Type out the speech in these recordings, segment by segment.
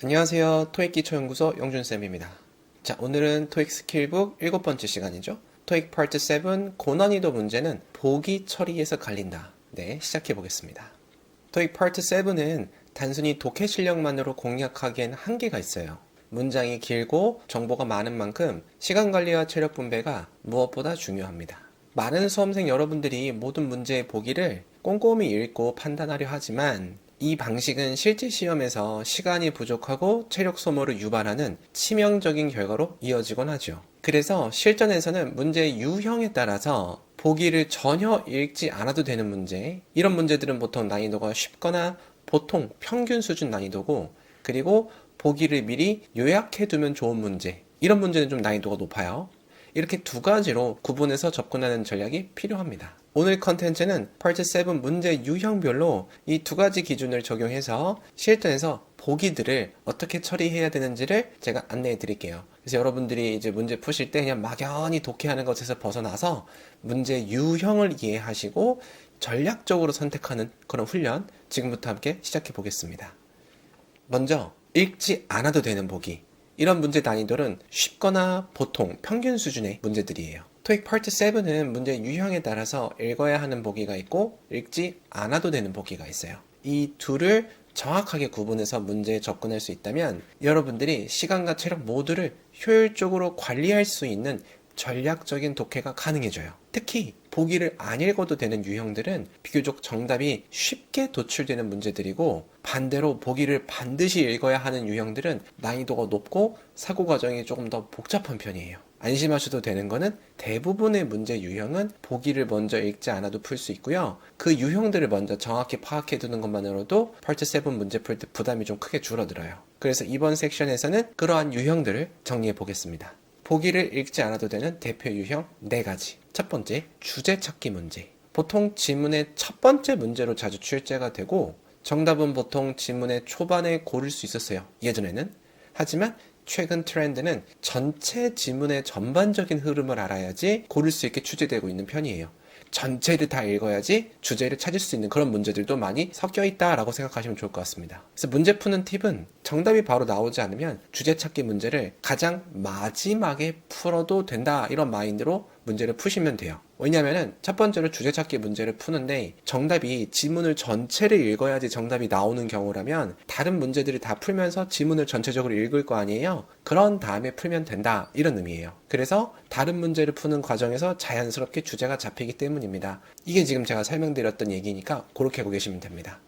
안녕하세요. 토익 기초연구소 영준쌤입니다. 자, 오늘은 토익 스킬북 7번째 시간이죠. 토익 파트 7 고난이도 문제는 보기 처리에서 갈린다. 네, 시작해 보겠습니다. 토익 파트 7은 단순히 독해 실력만으로 공략하기엔 한계가 있어요. 문장이 길고 정보가 많은 만큼 시간 관리와 체력 분배가 무엇보다 중요합니다. 많은 수험생 여러분들이 모든 문제의 보기를 꼼꼼히 읽고 판단하려 하지만 이 방식은 실제 시험에서 시간이 부족하고 체력 소모를 유발하는 치명적인 결과로 이어지곤 하죠. 그래서 실전에서는 문제의 유형에 따라서 보기를 전혀 읽지 않아도 되는 문제, 이런 문제들은 보통 난이도가 쉽거나 보통 평균 수준 난이도고, 그리고 보기를 미리 요약해두면 좋은 문제, 이런 문제는 좀 난이도가 높아요. 이렇게 두 가지로 구분해서 접근하는 전략이 필요합니다. 오늘 컨텐츠는 파트 7 문제 유형별로 이 두 가지 기준을 적용해서 실전에서 보기들을 어떻게 처리해야 되는지를 제가 안내해 드릴게요. 그래서 여러분들이 이제 문제 푸실 때 그냥 막연히 독해하는 것에서 벗어나서 문제 유형을 이해하시고 전략적으로 선택하는 그런 훈련, 지금부터 함께 시작해 보겠습니다. 먼저 읽지 않아도 되는 보기. 이런 문제 난이도는 쉽거나 보통 평균 수준의 문제들이에요. 토익 파트 7은 문제 유형에 따라서 읽어야 하는 보기가 있고 읽지 않아도 되는 보기가 있어요. 이 둘을 정확하게 구분해서 문제에 접근할 수 있다면 여러분들이 시간과 체력 모두를 효율적으로 관리할 수 있는 전략적인 독해가 가능해져요. 특히 보기를 안 읽어도 되는 유형들은 비교적 정답이 쉽게 도출되는 문제들이고, 반대로 보기를 반드시 읽어야 하는 유형들은 난이도가 높고 사고 과정이 조금 더 복잡한 편이에요. 안심하셔도 되는 거는 대부분의 문제 유형은 보기를 먼저 읽지 않아도 풀 수 있고요. 그 유형들을 먼저 정확히 파악해 두는 것만으로도 파트 7 문제 풀 때 부담이 좀 크게 줄어들어요. 그래서 이번 섹션에서는 그러한 유형들을 정리해 보겠습니다. 보기를 읽지 않아도 되는 대표 유형 4가지. 첫 번째, 주제 찾기 문제. 보통 지문의 첫 번째 문제로 자주 출제가 되고, 정답은 보통 지문의 초반에 고를 수 있었어요, 예전에는. 하지만 최근 트렌드는 전체 지문의 전반적인 흐름을 알아야지 고를 수 있게 출제되고 있는 편이에요. 전체를 다 읽어야지 주제를 찾을 수 있는 그런 문제들도 많이 섞여 있다라고 생각하시면 좋을 것 같습니다. 그래서 문제 푸는 팁은 정답이 바로 나오지 않으면 주제 찾기 문제를 가장 마지막에 풀어도 된다, 이런 마인드로 문제를 푸시면 돼요. 왜냐면은 첫 번째로 주제 찾기 문제를 푸는데 정답이 지문을 전체를 읽어야지 정답이 나오는 경우라면 다른 문제들을 다 풀면서 지문을 전체적으로 읽을 거 아니에요. 그런 다음에 풀면 된다, 이런 의미예요. 그래서 다른 문제를 푸는 과정에서 자연스럽게 주제가 잡히기 때문입니다. 이게 지금 제가 설명드렸던 얘기니까 그렇게 하고 계시면 됩니다.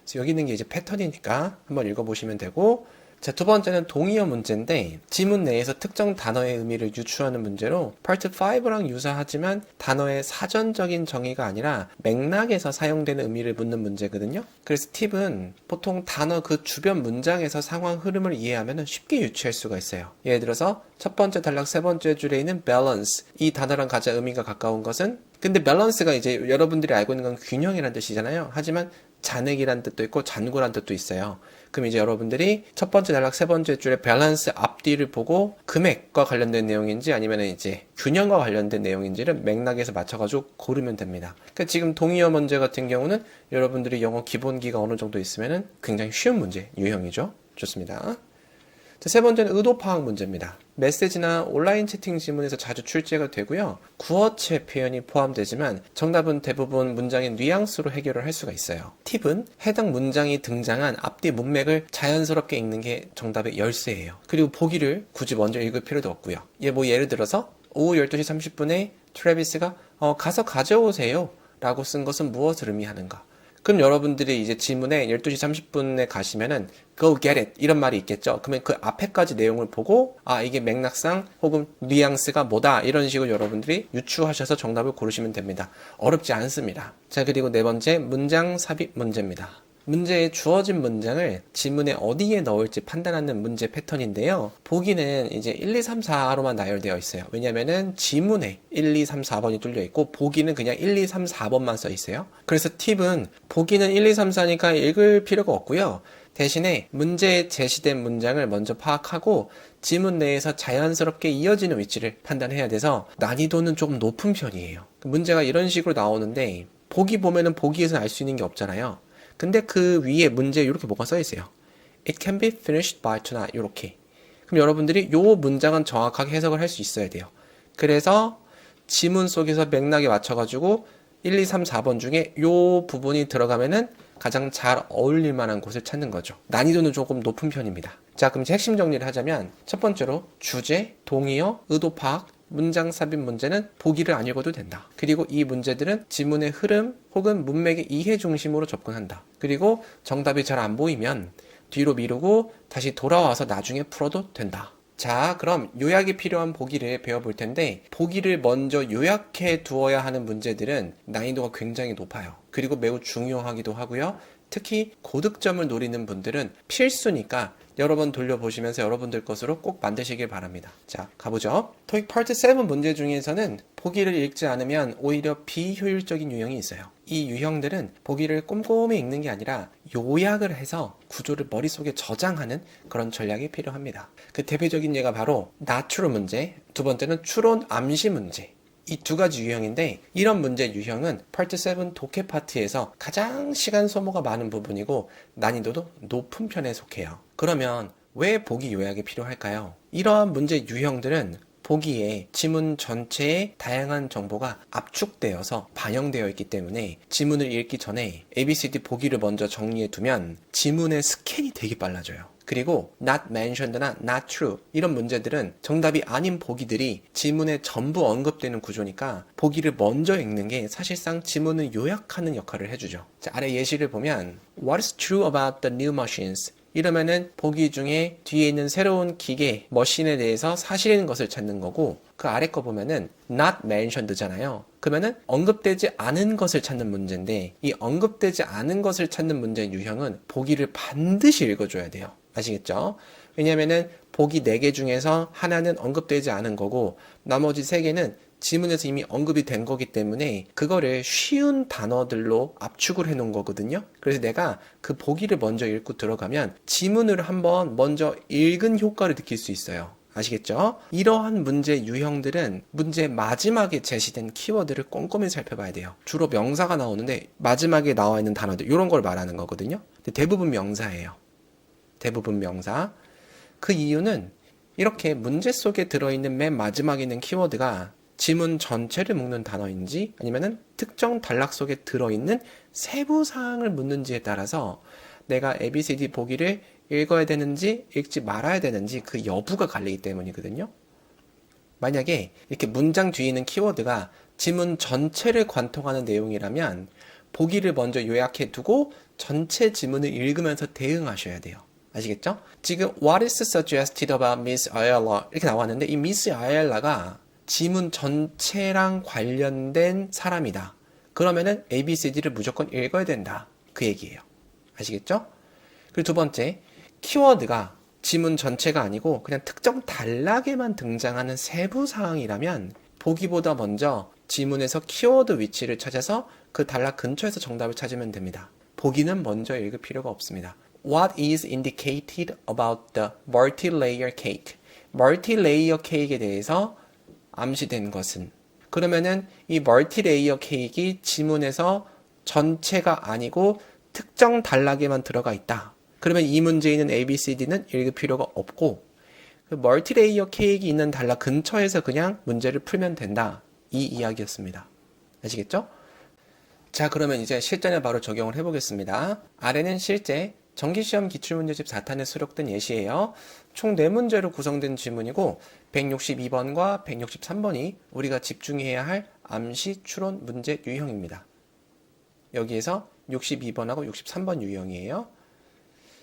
그래서 여기 있는 게 이제 패턴이니까 한번 읽어보시면 되고, 자, 두 번째는 동의어 문제인데 지문 내에서 특정 단어의 의미를 유추하는 문제로 파트 5랑 유사하지만 단어의 사전적인 정의가 아니라 맥락에서 사용되는 의미를 묻는 문제거든요. 그래서 팁은 보통 단어 그 주변 문장에서 상황 흐름을 이해하면 쉽게 유추할 수가 있어요. 예를 들어서 첫 번째 단락 세 번째 줄에 있는 balance, 이 단어랑 가장 의미가 가까운 것은, 근데 balance가 이제 여러분들이 알고 있는 건 균형이라는 뜻이잖아요. 하지만 잔액이란 뜻도 있고 잔고란 뜻도 있어요. 그럼 이제 여러분들이 첫 번째 단락 세 번째 줄에 밸런스 앞뒤를 보고 금액과 관련된 내용인지 아니면 이제 균형과 관련된 내용인지를 맥락에서 맞춰가지고 고르면 됩니다. 그러니까 지금 동의어 문제 같은 경우는 여러분들이 영어 기본기가 어느 정도 있으면 굉장히 쉬운 문제 유형이죠. 좋습니다. 세 번째는 의도 파악 문제입니다. 메시지나 온라인 채팅 지문에서 자주 출제가 되고요. 구어체 표현이 포함되지만 정답은 대부분 문장의 뉘앙스로 해결을 할 수가 있어요. 팁은 해당 문장이 등장한 앞뒤 문맥을 자연스럽게 읽는 게 정답의 열쇠예요. 그리고 보기를 굳이 먼저 읽을 필요도 없고요. 예를 들어서 오후 12시 30분에 트래비스가 가서 가져오세요 라고 쓴 것은 무엇을 의미하는가? 그럼 여러분들이 이제 지문에 12시 30분에 가시면은 go get it 이런 말이 있겠죠. 그러면 그 앞에까지 내용을 보고 이게 맥락상 혹은 뉘앙스가 뭐다, 이런 식으로 여러분들이 유추하셔서 정답을 고르시면 됩니다. 어렵지 않습니다. 자, 그리고 네 번째 문장 삽입 문제입니다. 문제에 주어진 문장을 지문에 어디에 넣을지 판단하는 문제 패턴인데요. 보기는 이제 1, 2, 3, 4로만 나열되어 있어요. 왜냐면은 지문에 1, 2, 3, 4번이 뚫려 있고 보기는 그냥 1, 2, 3, 4번만 써 있어요. 그래서 팁은 보기는 1, 2, 3, 4니까 읽을 필요가 없고요. 대신에 문제에 제시된 문장을 먼저 파악하고 지문 내에서 자연스럽게 이어지는 위치를 판단해야 돼서 난이도는 조금 높은 편이에요. 문제가 이런 식으로 나오는데 보기 보면은 보기에서는 알 수 있는 게 없잖아요. 근데 그 위에 문제에 이렇게 뭐가 써 있어요. It can be finished by tonight. 이렇게. 그럼 여러분들이 요 문장은 정확하게 해석을 할 수 있어야 돼요. 그래서 지문 속에서 맥락에 맞춰가지고 1, 2, 3, 4번 중에 요 부분이 들어가면은 가장 잘 어울릴 만한 곳을 찾는 거죠. 난이도는 조금 높은 편입니다. 자, 그럼 이제 핵심 정리를 하자면 첫 번째로 주제, 동의어, 의도 파악, 문장 삽입 문제는 보기를 안 읽어도 된다. 그리고 이 문제들은 지문의 흐름 혹은 문맥의 이해 중심으로 접근한다. 그리고 정답이 잘 안 보이면 뒤로 미루고 다시 돌아와서 나중에 풀어도 된다. 자, 그럼 요약이 필요한 보기를 배워볼 텐데 보기를 먼저 요약해 두어야 하는 문제들은 난이도가 굉장히 높아요. 그리고 매우 중요하기도 하고요. 특히 고득점을 노리는 분들은 필수니까 여러 번 돌려보시면서 여러분들 것으로 꼭 만드시길 바랍니다. 자, 가보죠. 토익 파트 7 문제 중에서는 보기를 읽지 않으면 오히려 비효율적인 유형이 있어요. 이 유형들은 보기를 꼼꼼히 읽는 게 아니라 요약을 해서 구조를 머릿속에 저장하는 그런 전략이 필요합니다. 그 대표적인 예가 바로 not true 문제, 두 번째는 추론 암시 문제. 이 두 가지 유형인데 이런 문제 유형은 파트 7 독해 파트에서 가장 시간 소모가 많은 부분이고 난이도도 높은 편에 속해요. 그러면 왜 보기 요약이 필요할까요? 이러한 문제 유형들은 보기에 지문 전체에 다양한 정보가 압축되어서 반영되어 있기 때문에 지문을 읽기 전에 ABCD 보기를 먼저 정리해 두면 지문의 스캔이 되게 빨라져요. 그리고 not mentioned나 not true 이런 문제들은 정답이 아닌 보기들이 지문에 전부 언급되는 구조니까 보기를 먼저 읽는 게 사실상 지문을 요약하는 역할을 해주죠. 자, 아래 예시를 보면 What is true about the new machines? 이러면은 보기 중에 뒤에 있는 새로운 기계, 머신에 대해서 사실인 것을 찾는 거고 그 아래 거 보면은 not mentioned잖아요. 그러면은 언급되지 않은 것을 찾는 문제인데 이 언급되지 않은 것을 찾는 문제 유형은 보기를 반드시 읽어줘야 돼요. 아시겠죠? 왜냐면은 보기 4개 중에서 하나는 언급되지 않은 거고 나머지 3개는 지문에서 이미 언급이 된 거기 때문에 그거를 쉬운 단어들로 압축을 해 놓은 거거든요. 그래서 내가 그 보기를 먼저 읽고 들어가면 지문을 한번 먼저 읽은 효과를 느낄 수 있어요. 아시겠죠? 이러한 문제 유형들은 문제 마지막에 제시된 키워드를 꼼꼼히 살펴봐야 돼요. 주로 명사가 나오는데 마지막에 나와 있는 단어들 이런 걸 말하는 거거든요. 근데 대부분 명사예요. 대부분 명사. 그 이유는 이렇게 문제 속에 들어있는 맨 마지막에 있는 키워드가 지문 전체를 묶는 단어인지 아니면은 특정 단락 속에 들어있는 세부 사항을 묻는지에 따라서 내가 ABCD 보기를 읽어야 되는지 읽지 말아야 되는지 그 여부가 갈리기 때문이거든요. 만약에 이렇게 문장 뒤에 있는 키워드가 지문 전체를 관통하는 내용이라면 보기를 먼저 요약해 두고 전체 지문을 읽으면서 대응하셔야 돼요. 아시겠죠? 지금 What is suggested about Miss Ayala 이렇게 나왔는데 이 Miss Ayala가 지문 전체랑 관련된 사람이다. 그러면은 ABCD를 무조건 읽어야 된다. 그 얘기예요. 아시겠죠? 그리고 두 번째, 키워드가 지문 전체가 아니고 그냥 특정 단락에만 등장하는 세부 사항이라면 보기보다 먼저 지문에서 키워드 위치를 찾아서 그 단락 근처에서 정답을 찾으면 됩니다. 보기는 먼저 읽을 필요가 없습니다. What is indicated about the multi-layer cake? 멀티레이어 케이크에 대해서 암시된 것은 그러면은 이 멀티레이어 케이크가 지문에서 전체가 아니고 특정 단락에만 들어가 있다. 그러면 이 문제에 있는 ABCD는 읽을 필요가 없고 그 멀티레이어 케이크 있는 단락 근처에서 그냥 문제를 풀면 된다. 이 이야기였습니다. 아시겠죠? 자, 그러면 이제 실전에 바로 적용을 해보겠습니다. 아래는 실제 정기시험 기출문제집 4탄에 수록된 예시예요. 총 4문제로 구성된 지문이고 162번과 163번이 우리가 집중해야 할 암시 추론 문제 유형입니다. 여기에서 62번하고 63번 유형이에요.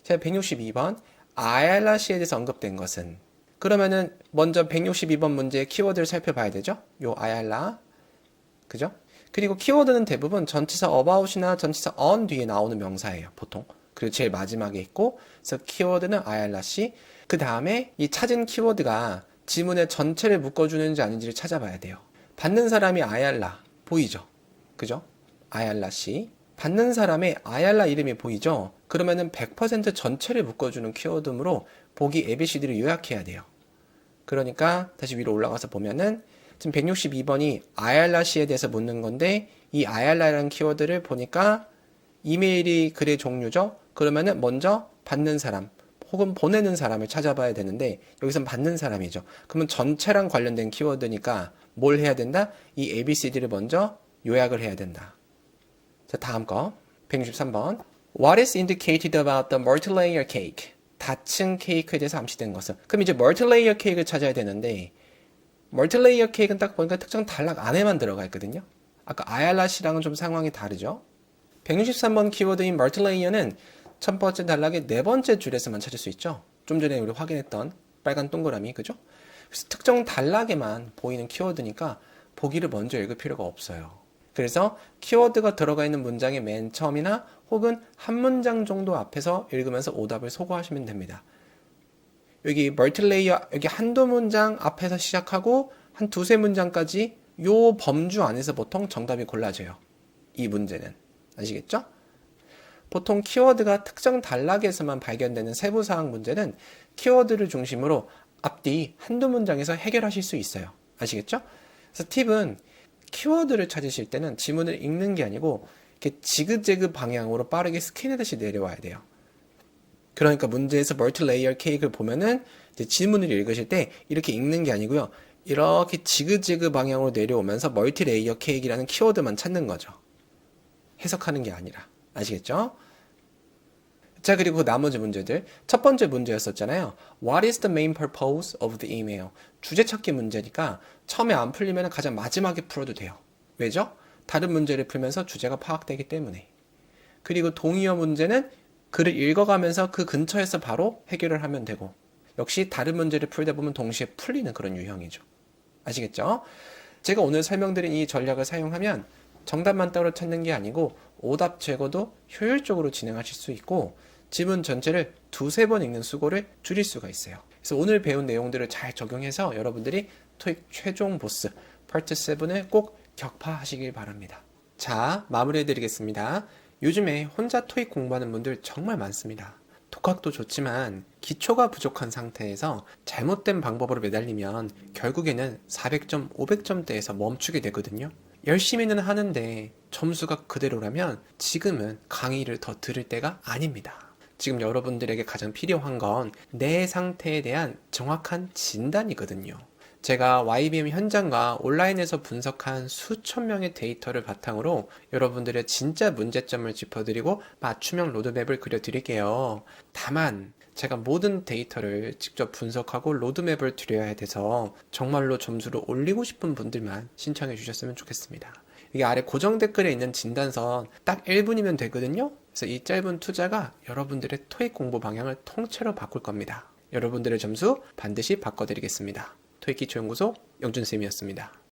자, 162번 아얄라 씨에 대해서 언급된 것은 그러면은 먼저 162번 문제의 키워드를 살펴봐야 되죠. 요 아얄라 그죠? 그리고 키워드는 대부분 전치사 about이나 전치사 on 뒤에 나오는 명사예요. 보통. 그리고 제일 마지막에 있고 그래서 키워드는 아얄라 씨. 그 다음에 이 찾은 키워드가 지문의 전체를 묶어주는지 아닌지를 찾아봐야 돼요. 받는 사람이 아얄라 보이죠? 그죠? 아얄라 씨. 받는 사람의 아얄라 이름이 보이죠? 그러면은 100% 전체를 묶어주는 키워드므로 보기 ABCD를 요약해야 돼요. 그러니까 다시 위로 올라가서 보면은 지금 162번이 아얄라 씨에 대해서 묻는 건데 이 아얄라라는 키워드를 보니까 이메일이 글의 종류죠? 그러면은 먼저 받는 사람 혹은 보내는 사람을 찾아봐야 되는데 여기선 받는 사람이죠. 그러면 전체랑 관련된 키워드니까 뭘 해야 된다? 이 ABCD를 먼저 요약을 해야 된다. 자, 다음 거 163번 What is indicated about the multi-layer cake? 다층 케이크에 대해서 암시된 것은. 그럼 이제 멀티레이어 케이크를 찾아야 되는데 멀티레이어 케이크는 딱 보니까 특정 단락 안에만 들어가 있거든요. 아까 아얄라시랑은 좀 상황이 다르죠. 163번 키워드인 멀티레이어는 첫 번째 단락의 네 번째 줄에서만 찾을 수 있죠. 좀 전에 우리 확인했던 빨간 동그라미, 그죠? 그래서 특정 단락에만 보이는 키워드니까 보기를 먼저 읽을 필요가 없어요. 그래서 키워드가 들어가 있는 문장의 맨 처음이나 혹은 한 문장 정도 앞에서 읽으면서 오답을 소거하시면 됩니다. 여기 멀티레이어, 여기 한두 문장 앞에서 시작하고 한 두세 문장까지 요 범주 안에서 보통 정답이 골라져요. 이 문제는. 아시겠죠? 보통 키워드가 특정 단락에서만 발견되는 세부사항 문제는 키워드를 중심으로 앞뒤 한두 문장에서 해결하실 수 있어요. 아시겠죠? 그래서 팁은 키워드를 찾으실 때는 지문을 읽는 게 아니고 이렇게 지그재그 방향으로 빠르게 스캔하듯이 내려와야 돼요. 그러니까 문제에서 멀티레이어 케이크를 보면은 이제 지문을 읽으실 때 이렇게 읽는 게 아니고요. 이렇게 지그재그 방향으로 내려오면서 멀티레이어 케이크라는 키워드만 찾는 거죠. 해석하는 게 아니라. 아시겠죠? 자, 그리고 나머지 문제들. 첫 번째 문제였었잖아요. What is the main purpose of the email? 주제 찾기 문제니까 처음에 안 풀리면 가장 마지막에 풀어도 돼요. 왜죠? 다른 문제를 풀면서 주제가 파악되기 때문에. 그리고 동의어 문제는 글을 읽어가면서 그 근처에서 바로 해결을 하면 되고 역시 다른 문제를 풀다 보면 동시에 풀리는 그런 유형이죠. 아시겠죠? 제가 오늘 설명드린 이 전략을 사용하면 정답만 따로 찾는 게 아니고 오답 제거도 효율적으로 진행하실 수 있고 지문 전체를 두세 번 읽는 수고를 줄일 수가 있어요. 그래서 오늘 배운 내용들을 잘 적용해서 여러분들이 토익 최종 보스 파트 7을 꼭 격파하시길 바랍니다. 자, 마무리해드리겠습니다. 요즘에 혼자 토익 공부하는 분들 정말 많습니다. 독학도 좋지만 기초가 부족한 상태에서 잘못된 방법으로 매달리면 결국에는 400점, 500점대에서 멈추게 되거든요. 열심히는 하는데 점수가 그대로라면 지금은 강의를 더 들을 때가 아닙니다. 지금 여러분들에게 가장 필요한 건 내 상태에 대한 정확한 진단이거든요. 제가 YBM 현장과 온라인에서 분석한 수천 명의 데이터를 바탕으로 여러분들의 진짜 문제점을 짚어드리고 맞춤형 로드맵을 그려드릴게요. 다만 제가 모든 데이터를 직접 분석하고 로드맵을 드려야 돼서 정말로 점수를 올리고 싶은 분들만 신청해 주셨으면 좋겠습니다. 이게 아래 고정 댓글에 있는 진단선 딱 1분이면 되거든요. 그래서 이 짧은 투자가 여러분들의 토익 공부 방향을 통째로 바꿀 겁니다. 여러분들의 점수 반드시 바꿔드리겠습니다. 토익 기초연구소 영준쌤이었습니다.